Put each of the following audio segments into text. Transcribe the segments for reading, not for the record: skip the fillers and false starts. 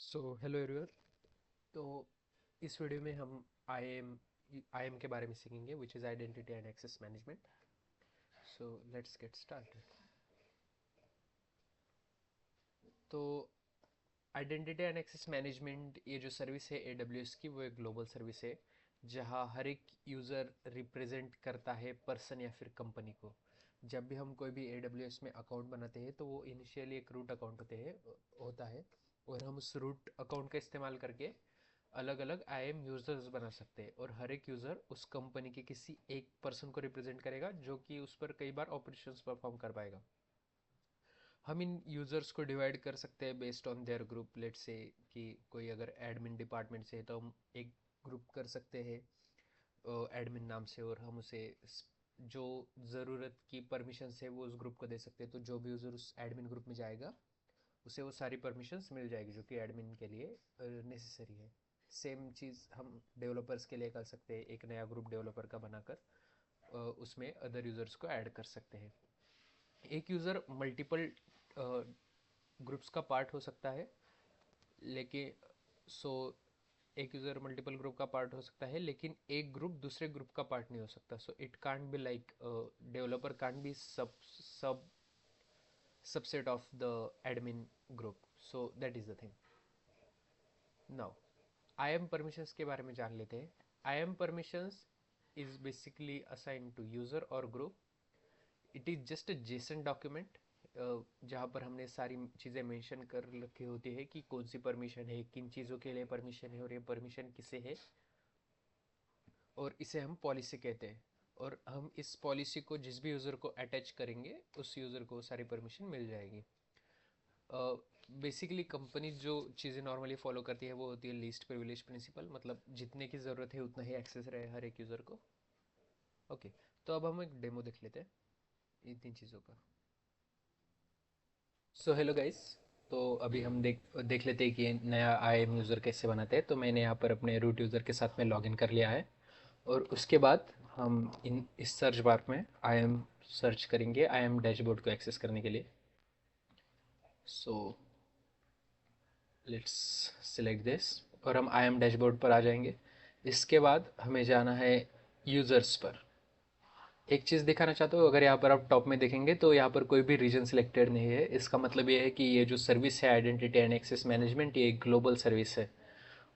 Hello everyone. तो इस video में हम आई एम के बारे में सीखेंगे, which is identity and access management. So let's get started. तो आइडेंटिटी एंड एक्सेस मैनेजमेंट, ये जो सर्विस है AWS की, वो एक ग्लोबल सर्विस है जहाँ हर एक यूज़र रिप्रेजेंट करता है पर्सन या फिर कंपनी को। जब भी हम कोई भी AWS में अकाउंट बनाते हैं तो वो इनिशियली एक रूट अकाउंट होता है, और हम उस रूट अकाउंट का इस्तेमाल करके अलग अलग IAM यूजर्स बना सकते हैं, और हर एक यूज़र उस कंपनी के किसी एक पर्सन को रिप्रेजेंट करेगा जो कि उस पर कई बार ऑपरेशंस परफॉर्म कर पाएगा। हम इन यूज़र्स को डिवाइड कर सकते हैं based on their group. Let say कि कोई अगर एडमिन डिपार्टमेंट से है तो हम एक ग्रुप कर सकते हैं एडमिन नाम से, और हम उसे जो ज़रूरत की परमिशंस है वो उस ग्रुप को दे सकते हैं। तो जो भी यूज़र उस एडमिन ग्रुप में जाएगा उसे वो सारी परमिशंस मिल जाएगी जो कि एडमिन के लिए नेसेसरी है। सेम चीज़ हम डेवलपर्स के लिए कर सकते हैं, एक नया ग्रुप डेवलपर का बनाकर उसमें अदर यूज़र्स को ऐड कर सकते हैं। एक यूज़र मल्टीपल ग्रुप्स का पार्ट हो सकता है, लेकिन सो एक यूज़र मल्टीपल ग्रुप का पार्ट हो सकता है, लेकिन एक ग्रुप दूसरे ग्रुप का पार्ट नहीं हो सकता। So it can't be like developer can't be sub subset of the admin group. So that is the thing. Now IAM permissions के बारे में जान लेते हैं। IAM permissions is basically assigned to user और group. It is just a JSON document जहाँ पर हमने सारी चीज़ें मेंशन कर रखी होती है कि कौन सी परमिशन है, किन चीज़ों के लिए परमिशन है, और ये परमिशन किसे है, और इसे हम पॉलिसी कहते हैं। और हम इस पॉलिसी को जिस भी यूज़र को अटैच करेंगे उस यूज़र को सारी परमिशन मिल जाएगी। बेसिकली कंपनी जो चीज़ें नॉर्मली फॉलो करती है वो होती है लीस्ट प्रिविलेज प्रिंसिपल, मतलब जितने की ज़रूरत है उतना ही एक्सेस रहे हर एक यूज़र को। ओके, तो अब हम एक डेमो देख लेते हैं इन तीन चीज़ों का। So hello guys. तो अभी हम देख लेते हैं कि नया IAM यूज़र कैसे बनाते हैं। तो मैंने यहाँ पर अपने रूट यूज़र के साथ में लॉगिन कर लिया है, और उसके बाद हम इस सर्च बार में IAM सर्च करेंगे IAM डैशबोर्ड को एक्सेस करने के लिए। सो लेट्स सिलेक्ट दिस, और हम IAM डैशबोर्ड पर आ जाएंगे। इसके बाद हमें जाना है यूज़र्स पर। एक चीज़ दिखाना चाहता हूँ, अगर यहाँ पर आप टॉप में देखेंगे तो यहाँ पर कोई भी रीजन सिलेक्टेड नहीं है। इसका मतलब ये है कि ये जो सर्विस है आइडेंटिटी एंड एक्सेस मैनेजमेंट, ये एक ग्लोबल सर्विस है।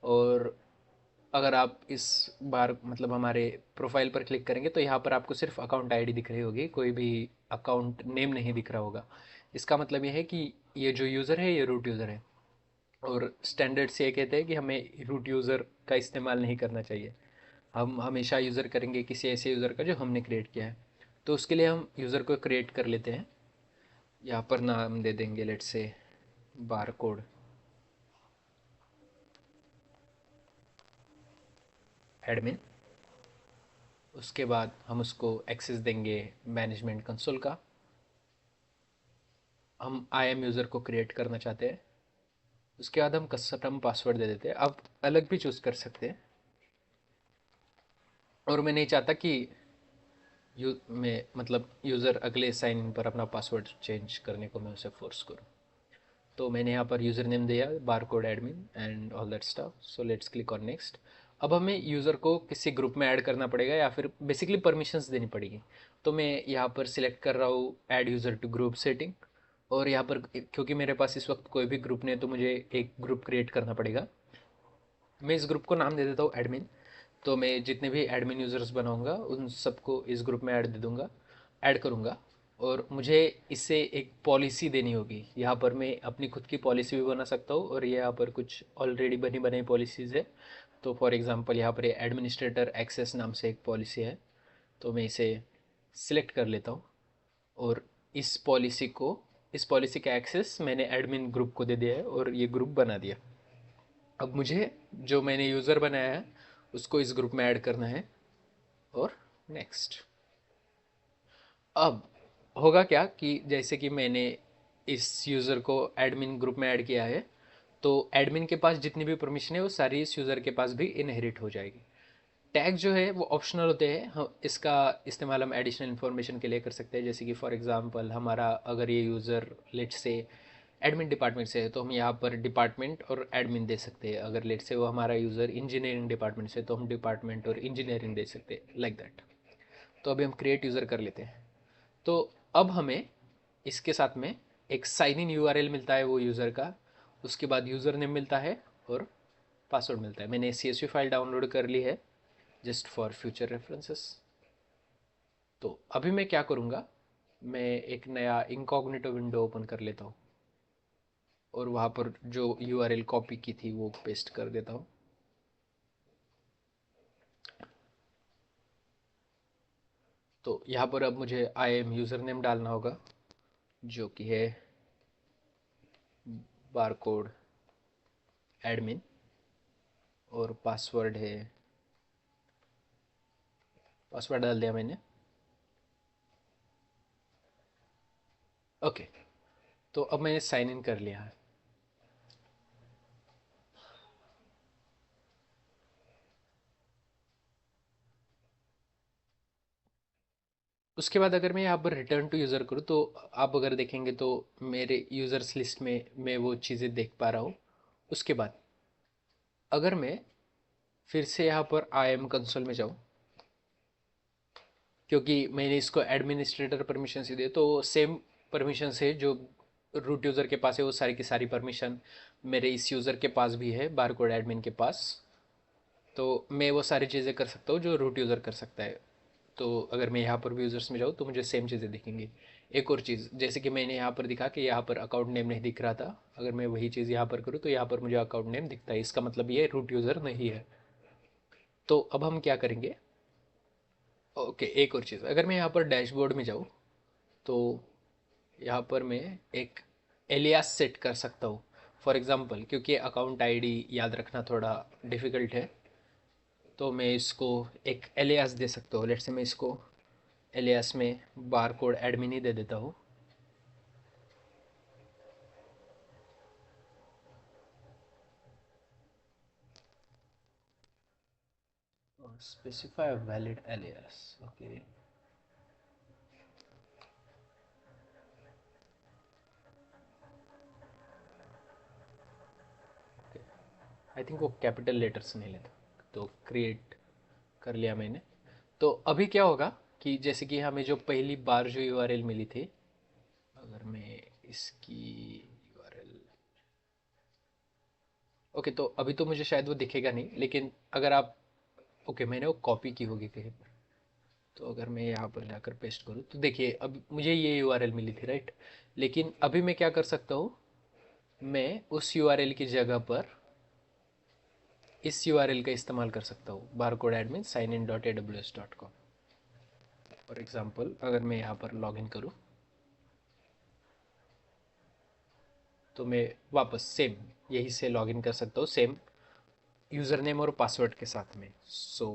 और अगर आप इस बार मतलब हमारे प्रोफाइल पर क्लिक करेंगे तो यहाँ पर आपको सिर्फ अकाउंट आईडी दिख रही होगी, कोई भी अकाउंट नेम नहीं दिख रहा होगा। इसका मतलब ये है कि ये जो यूज़र है ये रूट यूज़र है, और स्टैंडर्ड से ये कहते हैं कि हमें रूट यूज़र का इस्तेमाल नहीं करना चाहिए। हम हमेशा यूज़र करेंगे किसी ऐसे यूज़र का जो हमने क्रिएट किया है। तो उसके लिए हम यूज़र को क्रिएट कर लेते हैं। यहाँ पर नाम दे देंगे लेट से बार कोड एडमिन। उसके बाद हम उसको एक्सेस देंगे मैनेजमेंट कंसोल का। हम IAM यूज़र को क्रिएट करना चाहते हैं। उसके बाद हम कस्टम पासवर्ड दे देते हैं, आप अलग भी चूज़ कर सकते हैं। और मैं नहीं चाहता कि मैं मतलब यूज़र अगले साइन इन पर अपना पासवर्ड चेंज करने को मैं उसे फोर्स करूँ। तो मैंने यहाँ पर यूज़र नेम दिया bar code admin and all that stuff. So let's click on next. अब हमें यूज़र को किसी ग्रुप में ऐड करना पड़ेगा या फिर बेसिकली परमिशंस देनी पड़ेगी। तो मैं यहाँ पर सिलेक्ट कर रहा हूँ add user to group setting. और यहाँ पर क्योंकि मेरे पास इस वक्त कोई भी ग्रुप नहीं है तो मुझे एक ग्रुप क्रिएट करना पड़ेगा। मैं इस ग्रुप को नाम दे देता हूँ एडमिन। तो मैं जितने भी एडमिन यूज़र्स बनाऊंगा उन सबको इस ग्रुप में ऐड दे दूंगा, ऐड करूंगा। और मुझे इससे एक पॉलिसी देनी होगी। यहाँ पर मैं अपनी खुद की पॉलिसी भी बना सकता हूँ, और यहाँ पर कुछ ऑलरेडी बनी बनाई पॉलिसीज़ है। तो फॉर एग्जांपल यहाँ पर एडमिनिस्ट्रेटर एक्सेस नाम से एक पॉलिसी है, तो मैं इसे सिलेक्ट कर लेता हूँ। और इस पॉलिसी का एक्सेस मैंने एडमिन ग्रुप को दे दिया है, और ये ग्रुप बना दिया। अब मुझे जो मैंने यूज़र बनाया है उसको इस ग्रुप में ऐड करना है, और नेक्स्ट। अब होगा क्या कि जैसे कि मैंने इस यूज़र को एडमिन ग्रुप में ऐड किया है, तो एडमिन के पास जितनी भी परमिशन है वो सारी इस यूज़र के पास भी इनहेरिट हो जाएगी। टैग जो है वो ऑप्शनल होते हैं, हम इसका इस्तेमाल हम एडिशनल इन्फॉर्मेशन के लिए कर सकते हैं। जैसे कि फॉर एग्जांपल हमारा अगर ये यूज़र लेट से एडमिन डिपार्टमेंट से है तो हम यहाँ पर डिपार्टमेंट और एडमिन दे सकते हैं। अगर लेट से वो हमारा यूज़र इंजीनियरिंग डिपार्टमेंट से तो हम डिपार्टमेंट और इंजीनियरिंग दे सकते हैं, लाइक दैट। तो अभी हम क्रिएट यूज़र कर लेते हैं। तो अब हमें इसके साथ में एक साइन इन यूआरएल मिलता है वो यूज़र का, उसके बाद यूज़र नेम मिलता है और पासवर्ड मिलता है। मैंने CSV फाइल डाउनलोड कर ली है जस्ट फॉर फ्यूचर रेफरेंसेस। तो अभी मैं क्या करूँगा, मैं एक नया इनकॉग्निटो विंडो ओपन कर लेता हूँ और वहाँ पर जो यूआरएल कॉपी की थी वो पेस्ट कर देता हूँ। तो यहाँ पर अब मुझे आई एम यूज़र नेम डालना होगा जो कि है बारकोड एडमिन, और पासवर्ड है, पासवर्ड डाल दिया मैंने। ओके, तो अब मैंने साइन इन कर लिया है। उसके बाद अगर मैं यहाँ पर रिटर्न टू यूज़र करूँ तो आप अगर देखेंगे तो मेरे यूज़र्स लिस्ट में मैं वो चीज़ें देख पा रहा हूँ। उसके बाद अगर मैं फिर से यहाँ पर आई एम कंसोल में जाऊँ, क्योंकि मैंने इसको एडमिनिस्ट्रेटर परमिशन से दिए तो सेम परमिशन से जो रूट यूज़र के पास है वो सारी की सारी परमिशन मेरे इस यूज़र के पास भी है, बारकोड एडमिन के पास। तो मैं वो सारी चीज़ें कर सकता हूँ जो रूट यूज़र कर सकता है। तो अगर मैं यहाँ पर भी यूज़र्स में जाऊँ तो मुझे सेम चीज़ें दिखेंगी। एक और चीज़, जैसे कि मैंने यहाँ पर दिखा कि यहाँ पर अकाउंट नेम नहीं दिख रहा था, अगर मैं वही चीज़ यहाँ पर करूँ तो यहाँ पर मुझे अकाउंट नेम दिखता है। इसका मतलब ये रूट यूज़र नहीं है। तो अब हम क्या करेंगे, ओके एक और चीज़, अगर मैं यहाँ पर डैशबोर्ड में जाऊँ तो यहाँ पर मैं एक एलियास सेट कर सकता हूँ। फॉर एग्ज़ाम्पल, क्योंकि अकाउंट आईडी याद रखना थोड़ा डिफ़िकल्ट है तो मैं इसको एक एलियास दे सकता हूँ। लेट्स से मैं इसको एलियास में बार कोड एडमिन ही दे देता हूँ। Specify valid alias, okay. I think वो कैपिटल लेटर्स नहीं लेता, तो क्रिएट कर लिया मैंने। तो अभी क्या होगा कि जैसे कि हमें जो पहली बार जो यूआरएल मिली थी, अगर मैं इसकी यूआरएल, ओके तो अभी तो मुझे शायद वो दिखेगा नहीं, लेकिन अगर आप, ओके मैंने वो कॉपी की होगी कहीं पर, तो अगर मैं यहाँ पर जाकर पेस्ट करूँ तो देखिए अब मुझे ये यूआरएल मिली थी, राइट। लेकिन अभी मैं क्या कर सकता हूँ, मैं उस यूआरएल की जगह पर इस यूआरएल का इस्तेमाल कर सकता हूँ, barcode admin sign in dot aws.com। For example अगर मैं यहाँ पर लॉग इन करूँ तो मैं वापस सेम यही से लॉग इन कर सकता हूँ, सेम यूज़र नेम और पासवर्ड के साथ में। सो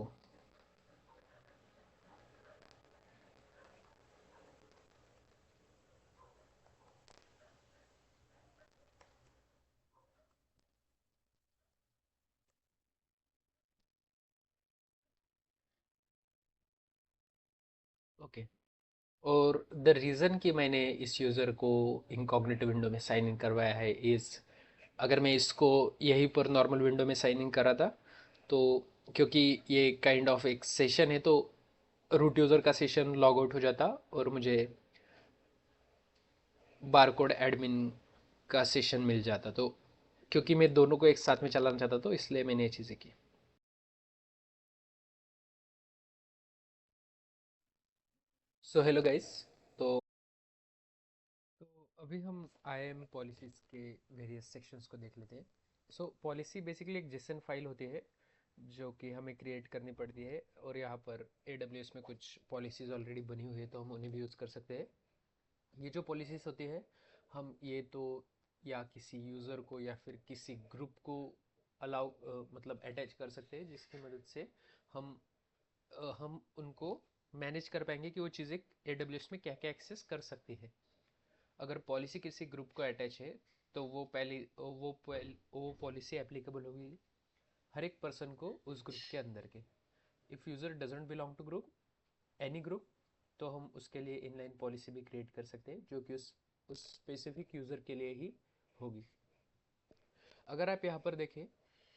ओके, और द रीज़न कि मैंने इस यूज़र को इनकॉग्निटिव विंडो में साइन इन करवाया है इज़, अगर मैं इसको यहीं पर नॉर्मल विंडो में साइन इन करा था तो, क्योंकि ये काइंड ऑफ एक सेशन है तो रूट यूज़र का सेशन लॉग आउट हो जाता और मुझे बारकोड एडमिन का सेशन मिल जाता। तो क्योंकि मैं दोनों को एक साथ में चलाना चाहता तो इसलिए मैंने ये चीज़ें की। So hello guys. तो तो अभी हम IAM पॉलिसीज़ के वेरियस सेक्शंस को देख लेते हैं। सो पॉलिसी बेसिकली एक जेसन फाइल होती है जो कि हमें क्रिएट करनी पड़ती है, और यहाँ पर AWS में कुछ पॉलिसीज़ ऑलरेडी बनी हुई है तो हम उन्हें भी यूज़ कर सकते हैं। ये जो पॉलिसीज़ होती है, हम ये तो या किसी यूज़र को या फिर किसी ग्रुप को अलाउ मतलब अटैच कर सकते हैं, जिसकी मदद से हम हम उनको मैनेज कर पाएंगे कि वो चीज़ें AWS में क्या क्या एक्सेस कर सकती है। अगर पॉलिसी किसी ग्रुप को अटैच है तो वो पॉलिसी एप्लीकेबल होगी हर एक पर्सन को उस ग्रुप के अंदर के। If user doesn't belong to group, any group, तो हम उसके लिए इनलाइन पॉलिसी भी क्रिएट कर सकते हैं जो कि उस स्पेसिफिक यूज़र के लिए ही होगी। अगर आप यहाँ पर देखें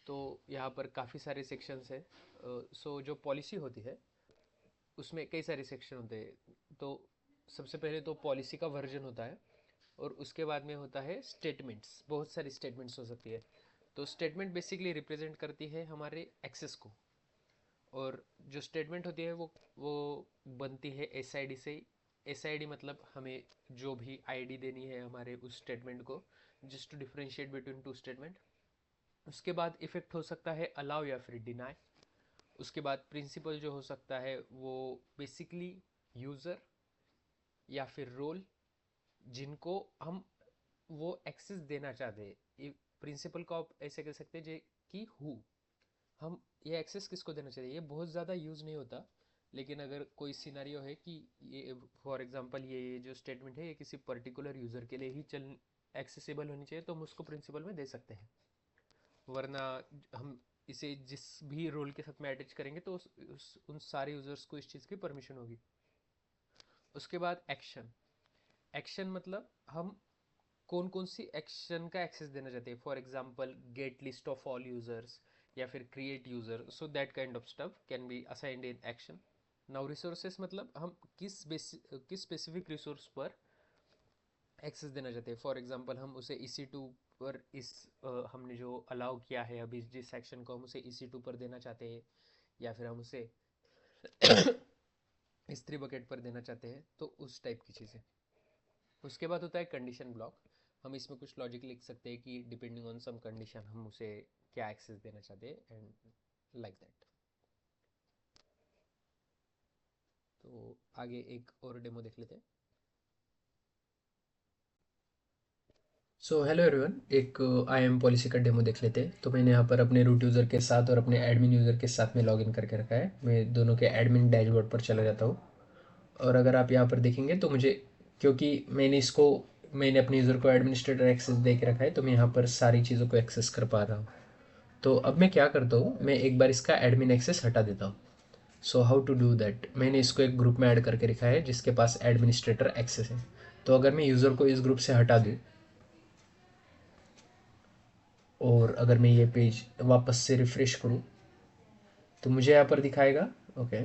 तो यहाँ पर काफ़ी सारे सेक्शंस है। सो जो पॉलिसी होती है उसमें कई सारे सेक्शन होते हैं। तो सबसे पहले तो पॉलिसी का वर्जन होता है, और उसके बाद में होता है स्टेटमेंट्स। बहुत सारी स्टेटमेंट्स हो सकती है। तो स्टेटमेंट बेसिकली रिप्रेजेंट करती है हमारे एक्सेस को, और जो स्टेटमेंट होती है वो बनती है एसआईडी से। एसआईडी मतलब हमें जो भी आईडी देनी है हमारे उस स्टेटमेंट को, just to differentiate between two statement. उसके बाद इफेक्ट हो सकता है अलाउ या फिर डिनाई। उसके बाद प्रिंसिपल जो हो सकता है वो बेसिकली यूज़र या फिर रोल जिनको हम वो एक्सेस देना चाहते हैं। प्रिंसिपल को आप ऐसे कह सकते हैं कि हु हम ये एक्सेस किसको देना चाहिए। ये बहुत ज़्यादा यूज़ नहीं होता, लेकिन अगर कोई सिनारियो है कि ये फॉर एग्जांपल ये जो स्टेटमेंट है ये किसी पर्टिकुलर यूज़र के लिए ही चल एक्सेसिबल होनी चाहिए, तो हम उसको प्रिंसिपल में दे सकते हैं। वरना हम इसे जिस भी रोल के साथ में अटैच करेंगे तो उन सारे यूज़र्स को इस चीज़ की परमिशन होगी। उसके बाद एक्शन। एक्शन मतलब हम कौन कौन सी एक्शन का एक्सेस देना चाहते हैं। For example gate list of all users या फिर create user, so that kind of stuff can be assigned in action. Now resources मतलब हम किस स्पेसिफिक रिसोर्स पर एक्सेस देना चाहते हैं। फॉर एग्जांपल हम उसे EC2 पर हमने जो अलाउ किया है अभी जिस सेक्शन को हम उसे EC2 पर देना चाहते हैं, या फिर हम उसे S3 बकेट पर देना चाहते हैं, तो उस टाइप की चीज़ें। उसके बाद होता है कंडीशन ब्लॉक। हम इसमें कुछ लॉजिक लिख सकते हैं कि डिपेंडिंग ऑन सम कंडीशन हम उसे क्या एक्सेस देना चाहते हैं, एंड लाइक दैट। तो आगे एक और डेमो देख लेते हैं। सो हेलो एवरीवन, एक IAM पॉलिसी का डेमो देख लेते हैं। तो मैंने यहाँ पर अपने रूट यूज़र के साथ और अपने एडमिन यूज़र के साथ में लॉगिन करके रखा है। मैं दोनों के एडमिन डैशबोर्ड पर चला जाता हूँ, और अगर आप यहाँ पर देखेंगे तो मुझे, क्योंकि मैंने अपने यूज़र को एडमिनिस्ट्रेटर एक्सेस दे के रखा है, तो मैं यहाँ पर सारी चीज़ों को एक्सेस कर पा रहा हूँ। तो अब मैं क्या करता हूँ, मैं एक बार इसका एडमिन एक्सेस हटा देता हूँ। So how to do that, मैंने इसको एक ग्रुप में ऐड करके रखा है जिसके पास एडमिनिस्ट्रेटर एक्सेस है। तो अगर मैं यूज़र को इस ग्रुप से हटा दूँ, और अगर मैं ये पेज वापस से रिफ़्रेश करूँ, तो मुझे यहाँ पर दिखाएगा। Okay,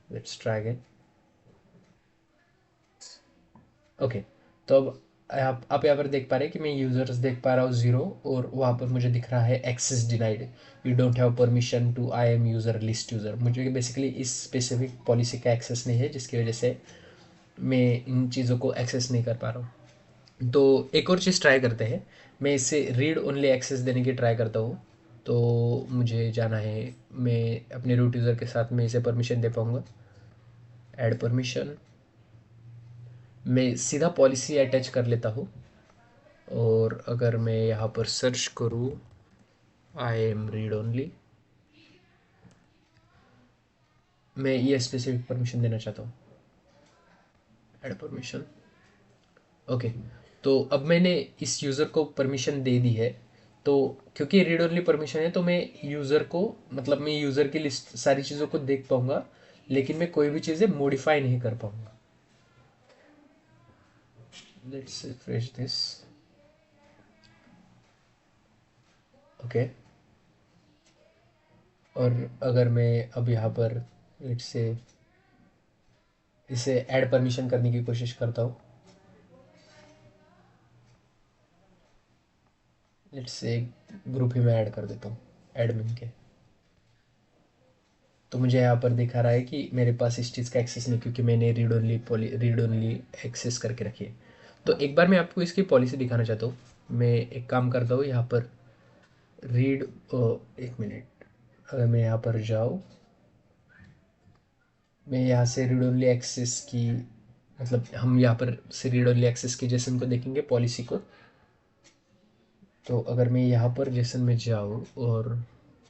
let's try again. Okay, तो अब आप यहाँ पर देख पा रहे हैं कि मैं यूज़र्स देख पा रहा हूँ 0, और वहाँ पर मुझे दिख रहा है access denied, you don't have permission to IAM user list user. मुझे बेसिकली इस स्पेसिफिक पॉलिसी का एक्सेस नहीं है, जिसकी वजह से मैं इन चीज़ों को एक्सेस नहीं कर पा रहा हूँ। तो एक और चीज़ ट्राई करते हैं। मैं इससे रीड ओनली एक्सेस देने की ट्राई करता हूँ। तो मुझे जाना है, मैं अपने रूट यूज़र के साथ में इसे परमिशन दे पाऊँगा। ऐड परमिशन, मैं सीधा पॉलिसी अटैच कर लेता हूँ, और अगर मैं यहाँ पर सर्च करूँ IAM रीड ओनली, मैं ये स्पेसिफिक परमिशन देना चाहता हूँ। Add permission, okay. तो अब मैंने इस यूज़र को परमिशन दे दी है। तो क्योंकि रीड ओनली परमिशन है, तो मैं यूज़र को, मतलब मैं यूज़र की लिस्ट सारी चीज़ों को देख पाऊंगा, लेकिन मैं कोई भी चीज़ें मॉडिफाई नहीं कर पाऊंगा। Let's refresh this. ओके, और अगर मैं अब यहाँ पर लेट्स से इसे ऐड परमिशन करने की कोशिश करता हूँ, लेट्स से ग्रुप ही मैं ऐड कर देता हूँ एडमिन के, तो मुझे यहाँ पर दिखा रहा है कि मेरे पास इस चीज़ का एक्सेस नहीं, क्योंकि मैंने रीड ओनली एक्सेस करके रखी है। तो एक बार मैं आपको इसकी पॉलिसी दिखाना चाहता हूँ। मैं एक काम करता हूँ, यहाँ पर रीड, एक मिनट, अगर मैं यहाँ पर जाऊँ, मैं यहाँ से रीड ओनली एक्सेस की, मतलब हम यहाँ पर से रीड ओनली एक्सेस की जेसन को देखेंगे, पॉलिसी को। तो अगर मैं यहाँ पर जेसन में जाऊँ, और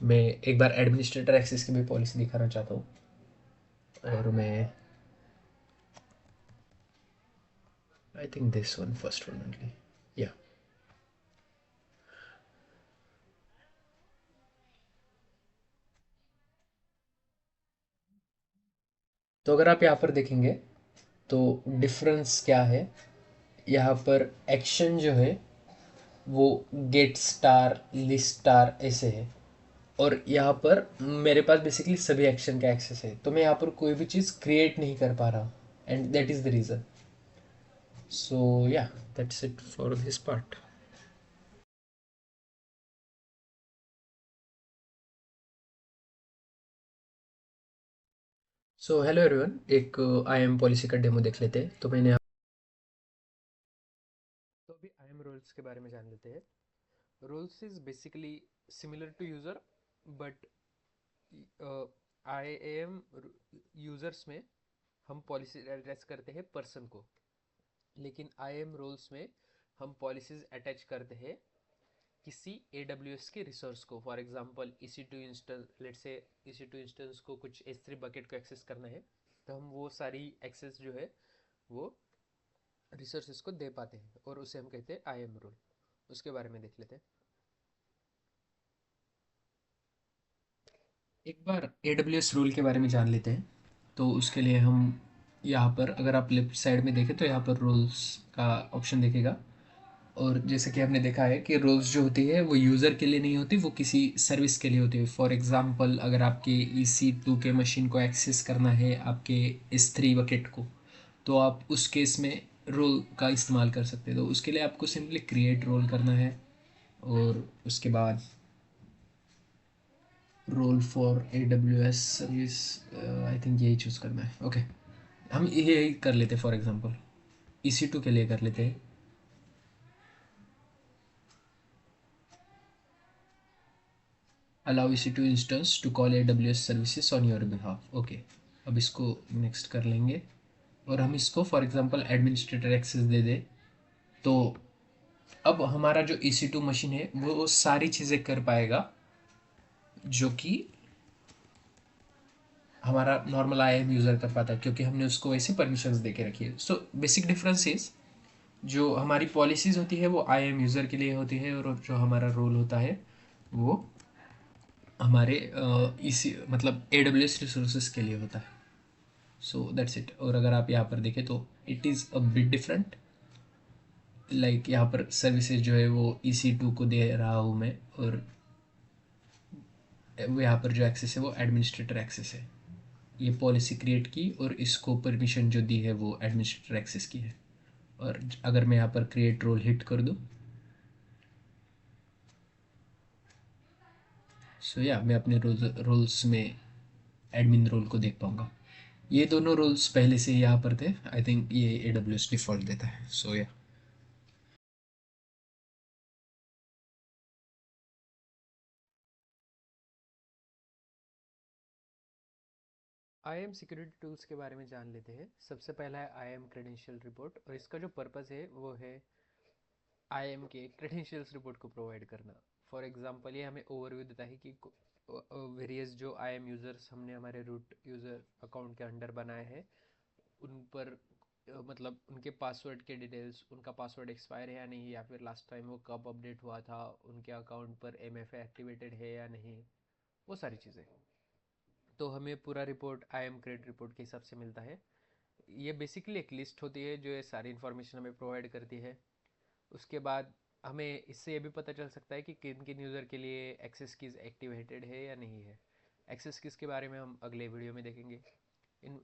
मैं एक बार एडमिनिस्ट्रेटर एक्सेस की भी पॉलिसी दिखाना चाहता हूँ, और मैं I think this one, first one only, या। तो अगर आप यहाँ पर देखेंगे तो डिफरेंस क्या है। यहाँ पर एक्शन जो है वो गेट स्टार लिस्ट स्टार ऐसे है। और यहाँ पर मेरे पास बेसिकली सभी एक्शन का एक्सेस है, तो मैं यहाँ पर कोई भी चीज़ क्रिएट नहीं कर पा रहा हूँ, and that is the reason. So ya, that's it for this part. So hello everyone, एक आई एम पॉलिसी का डेमो देख लेते हैं। तो मैंने तो अभी आई एम रोल्स के बारे में जान लेते हैं। Roles is basically similar to user, but I am users में हम पॉलिसी एड्रेस करते हैं पर्सन को, लेकिन आई एम रोल्स में हम पॉलिसीज अटैच करते हैं किसी ए डब्ल्यू एस के रिसोर्स को। For example EC2 instance, let say EC2 instance को कुछ S3 बकेट को एक्सेस करना है, तो हम वो सारी एक्सेस जो है वो रिसोर्सेज को दे पाते हैं, और उसे हम कहते हैं आई एम रोल। उसके बारे में देख लेते हैं। एक बार ए डब्ल्यू एस रोल के बारे में जान लेते हैं। तो उसके लिए हम यहाँ पर, अगर आप लेफ्ट साइड में देखें तो यहाँ पर रोल्स का ऑप्शन दिखेगा। और जैसे कि हमने देखा है कि रोल्स जो होती है वो यूज़र के लिए नहीं होती, वो किसी सर्विस के लिए होती है। फॉर एग्जांपल, अगर आपके EC2 के मशीन को एक्सेस करना है आपके S3 बकेट को, तो आप उस केस में रोल का इस्तेमाल कर सकते हैं। तो उसके लिए आपको सिंपली क्रिएट रोल करना है, और उसके बाद role for AWS service, I think यही चूज़ करना है। ओके, हम यही कर लेते हैं। फॉर एग्जांपल EC2 के लिए कर लेते हैं, allow EC2 instance to call AWS services on your behalf. Okay, अब इसको नेक्स्ट कर लेंगे, और हम इसको फॉर एग्जांपल एडमिनिस्ट्रेटर एक्सेस दे दें। तो अब हमारा जो EC2 मशीन है वो सारी चीज़ें कर पाएगा जो कि हमारा नॉर्मल IAM यूज़र कर पाता है, क्योंकि हमने उसको वैसे परमिशंस दे के रखी है। सो बेसिक डिफरेंस इज, जो हमारी पॉलिसीज़ होती है वो IAM यूज़र के लिए होती है, और जो हमारा रोल होता है वो हमारे इसी मतलब AWS रिसोर्सेज के लिए होता है। So that's it. और अगर आप यहाँ पर देखें तो it is a bit different. Like यहाँ पर सर्विसेज जो है वो EC2 को दे रहा हूँ मैं, और वो यहाँ पर जो एक्सेस है वो एडमिनिस्ट्रेटर एक्सेस है। ये पॉलिसी क्रिएट की और इसको परमिशन जो दी है वो एडमिनिस्ट्रेटर एक्सेस की है। और अगर मैं यहाँ पर क्रिएट रोल हिट कर दूँ, सो या मैं अपने रोल्स में एडमिन रोल को देख पाऊँगा। ये दोनों रोल्स पहले से यहाँ पर थे। आई थिंक ये AWS डिफ़ॉल्ट देता है। सो या, IAM सिक्योरिटी टूल्स के बारे में जान लेते हैं। सबसे पहला है IAM क्रेडेंशियल रिपोर्ट, और इसका जो पर्पस है वो है IAM के क्रेडेंशियल्स रिपोर्ट को प्रोवाइड करना। फॉर एग्जांपल, ये हमें ओवरव्यू देता है कि वेरियस जो IAM यूज़र्स हमने हमारे रूट यूज़र अकाउंट के अंडर बनाए हैं, उन पर मतलब उनके पासवर्ड के डिटेल्स, उनका पासवर्ड एक्सपायर है या नहीं, या फिर लास्ट टाइम वो कब अपडेट हुआ था, उनके अकाउंट पर MFA एक्टिवेटेड है या नहीं, वो सारी चीज़ें। तो हमें पूरा रिपोर्ट IAM क्रेड रिपोर्ट के हिसाब से मिलता है। ये बेसिकली एक लिस्ट होती है जो ये सारी इन्फॉर्मेशन हमें प्रोवाइड करती है। उसके बाद हमें इससे ये भी पता चल सकता है कि किन किन यूज़र के लिए एक्सेस कीज़ एक्टिवेटेड है या नहीं है। एक्सेस कीज़ के बारे में हम अगले वीडियो में देखेंगे। इन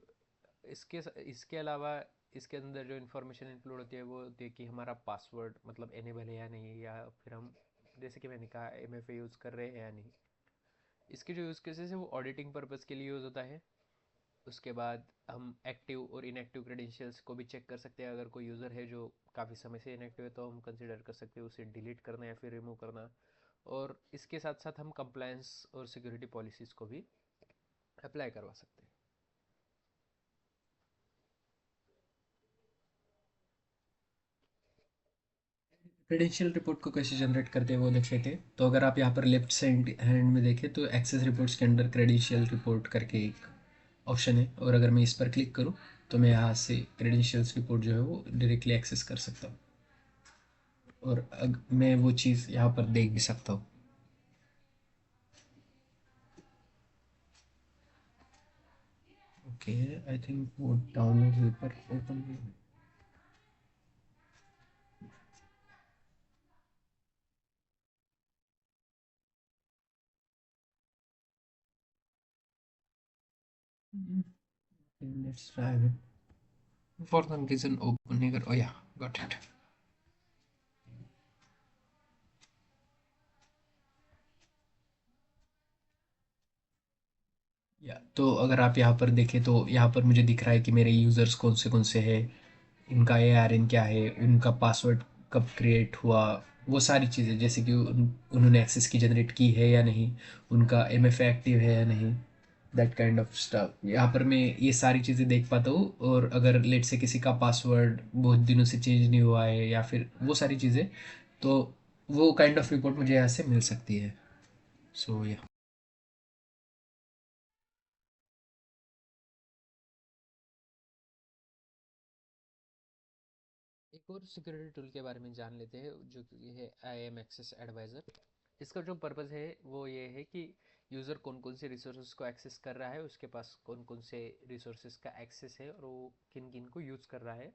इसके इसके अलावा इसके अंदर जो इन्फॉर्मेशन इंक्लूड होती है वो होती है कि हमारा पासवर्ड मतलब एनेबल है या नहीं, या फिर हम, जैसे कि मैंने कहा, MFA यूज़ कर रहे हैं या नहीं। इसके जो यूज़ केसेस है वो ऑडिटिंग पर्पज़ के लिए यूज़ होता है। उसके बाद हम एक्टिव और इनएक्टिव क्रेडेंशियल्स को भी चेक कर सकते हैं। अगर कोई यूज़र है जो काफ़ी समय से इनएक्टिव है, तो हम कंसिडर कर सकते हैं उसे डिलीट करना या फिर रिमूव करना। और इसके साथ साथ हम कंप्लायंस और सिक्योरिटी पॉलिसीज़ को भी अप्लाई करवा सकते हैं। क्रेडेंशियल रिपोर्ट को कैसे जनरेट करते हैं वो देख लेते हैं। तो अगर आप यहाँ पर लेफ्ट साइड हैंड में देखें तो एक्सेस रिपोर्ट्स के अंडर क्रेडेंशियल रिपोर्ट करके एक ऑप्शन है, और अगर मैं इस पर क्लिक करूँ तो मैं यहाँ से क्रेडेंशियल्स रिपोर्ट जो है वो डायरेक्टली एक्सेस कर सकता हूँ, और मैं वो चीज़ यहाँ पर देख भी सकता हूँ। ओके, आई थिंक वो डाउनलोड पर ओपन भी Let's try it. For some reason, open. Oh yeah, got it. या तो अगर आप यहाँ पर देखें तो यहाँ पर मुझे दिख रहा है कि मेरे यूज़र्स कौन से हैं, इनका ARN क्या है, उनका पासवर्ड कब क्रिएट हुआ, वो सारी चीज़ें जैसे कि उन्होंने एक्सेस की जनरेट की है या नहीं, उनका MFA एक्टिव है या नहीं, दैट काइंड ऑफ स्टफ। यहाँ पर मैं ये सारी चीज़ें देख पाता हूँ। और अगर लेट से किसी का पासवर्ड बहुत दिनों से चेंज नहीं हुआ है या फिर वो सारी चीज़ें, तो वो काइंड ऑफ रिपोर्ट मुझे यहाँ से मिल सकती है। सो या एक और सिक्योरिटी टूल के बारे में जान लेते हैं जो कि है IAM एक्सेस एडवाइज़र। इसका जो पर्पज़ है वो ये है कि यूज़र कौन कौन से रिसोर्सेज को एक्सेस कर रहा है, उसके पास कौन कौन से रिसोर्सेज का एक्सेस है और वो किन किन को यूज़ कर रहा है।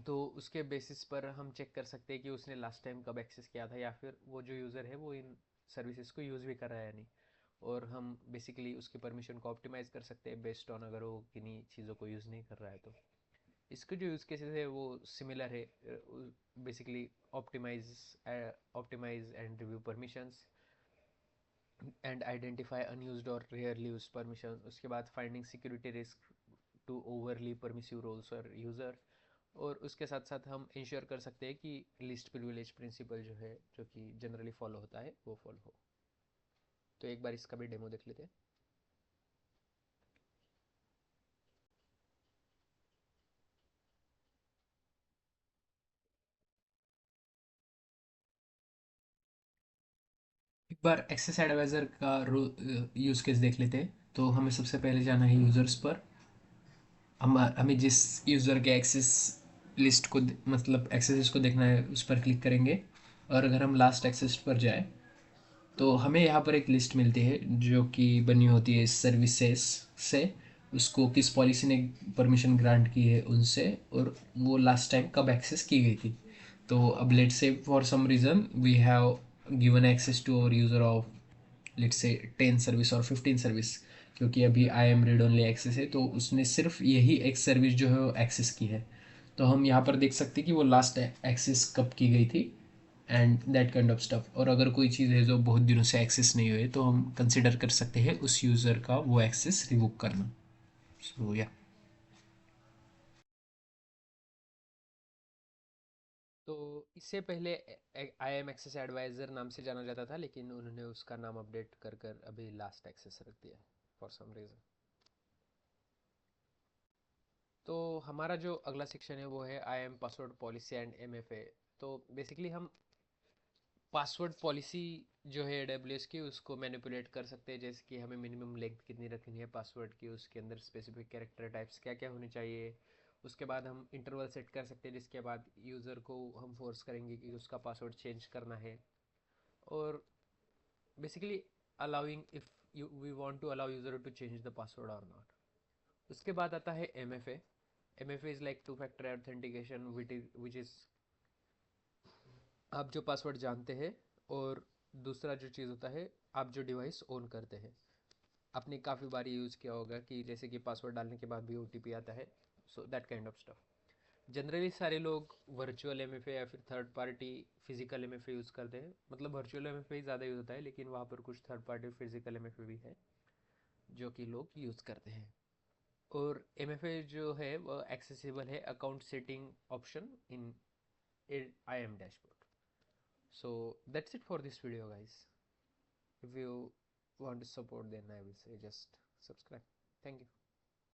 तो उसके बेसिस पर हम चेक कर सकते हैं कि उसने लास्ट टाइम कब एक्सेस किया था या फिर वो जो यूज़र है वो इन सर्विसेज को यूज़ भी कर रहा है या नहीं। और हम बेसिकली उसकी परमिशन को ऑप्टिमाइज़ कर सकते हैं बेस्ड ऑन अगर वो किन्हीं चीज़ों को यूज़ नहीं कर रहा है तो। इसके जो यूज़ केसेस है वो सिमिलर है, basically optimize optimize and review permissions and identify unused और रेयरली यूज्ड परमिशन। उसके बाद finding security risk to overly permissive roles और यूज़र। और उसके साथ साथ हम इंश्योर कर सकते हैं कि लिस्ट प्रिविलेज प्रिंसिपल जो है जो कि जनरली फॉलो होता है वो फॉलो हो। तो एक बार इसका भी डेमो देख लेते हैं। एक बार एक्सेस एडवाइज़र का यूज़ केस देख लेते हैं। तो हमें सबसे पहले जाना है यूज़र्स पर। हमें जिस यूज़र के एक्सेस लिस्ट को मतलब एक्सेस को देखना है उस पर क्लिक करेंगे। और अगर हम लास्ट एक्सेस पर जाए तो हमें यहाँ पर एक लिस्ट मिलती है जो कि बनी होती है सर्विसेज से, उसको किस पॉलिसी ने परमिशन ग्रांट की है उनसे, और वो लास्ट टाइम कब एक्सेस की गई थी। तो अब let say for some reason we have given access to our user of let's say 10 service और 15 सर्विस, क्योंकि अभी I am read only access है तो उसने सिर्फ यही एक सर्विस जो है वो एक्सेस की है। तो हम यहाँ पर देख सकते हैं कि वो लास्ट एक्सेस कब की गई थी and that kind of stuff. और अगर कोई चीज़ है जो बहुत दिनों से एक्सेस नहीं हुई तो हम कंसिडर कर सकते हैं उस यूज़र का वो एक्सेस रिवोक करना। सो या तो इससे पहले IAM एक्सेस एडवाइज़र नाम से जाना जाता था, लेकिन उन्होंने उसका नाम अपडेट कर कर अभी लास्ट एक्सेस रख दिया फॉर सम रीज़न। तो हमारा जो अगला सेक्शन है वो है IAM password policy and MFA। तो बेसिकली हम पासवर्ड पॉलिसी जो है AWS की उसको मैनिपुलेट कर सकते हैं, जैसे कि हमें मिनिमम लेंथ कितनी रखनी है पासवर्ड की, उसके अंदर स्पेसिफिक कैरेक्टर टाइप्स क्या क्या होने चाहिए। उसके बाद हम इंटरवल सेट कर सकते हैं जिसके बाद यूज़र को हम फोर्स करेंगे कि उसका पासवर्ड चेंज करना है। और basically allowing if you we want to allow user to change the password और नॉट। उसके बाद आता है MFA। MFA is like two factor authentication which is आप जो पासवर्ड जानते हैं, और दूसरा जो चीज़ होता है आप जो डिवाइस ऑन करते हैं। आपने काफ़ी बार यूज़ किया होगा कि जैसे कि पासवर्ड डालने के बाद भी OTP आता है, so that kind of stuff. Generally सारे लोग वर्चुअल MFA या फिर third party physical MFA use करते हैं। मतलब वर्चुअल MFA ही ज़्यादा यूज़ होता है, लेकिन वहाँ पर कुछ थर्ड पार्टी फिजिकल MFA भी है जो कि लोग यूज़ करते हैं। और MFA जो है वो एक्सेसिबल है account setting option in IAM dashboard. So that's it for this video, guys. If you want to support, then I will say just subscribe. Thank you.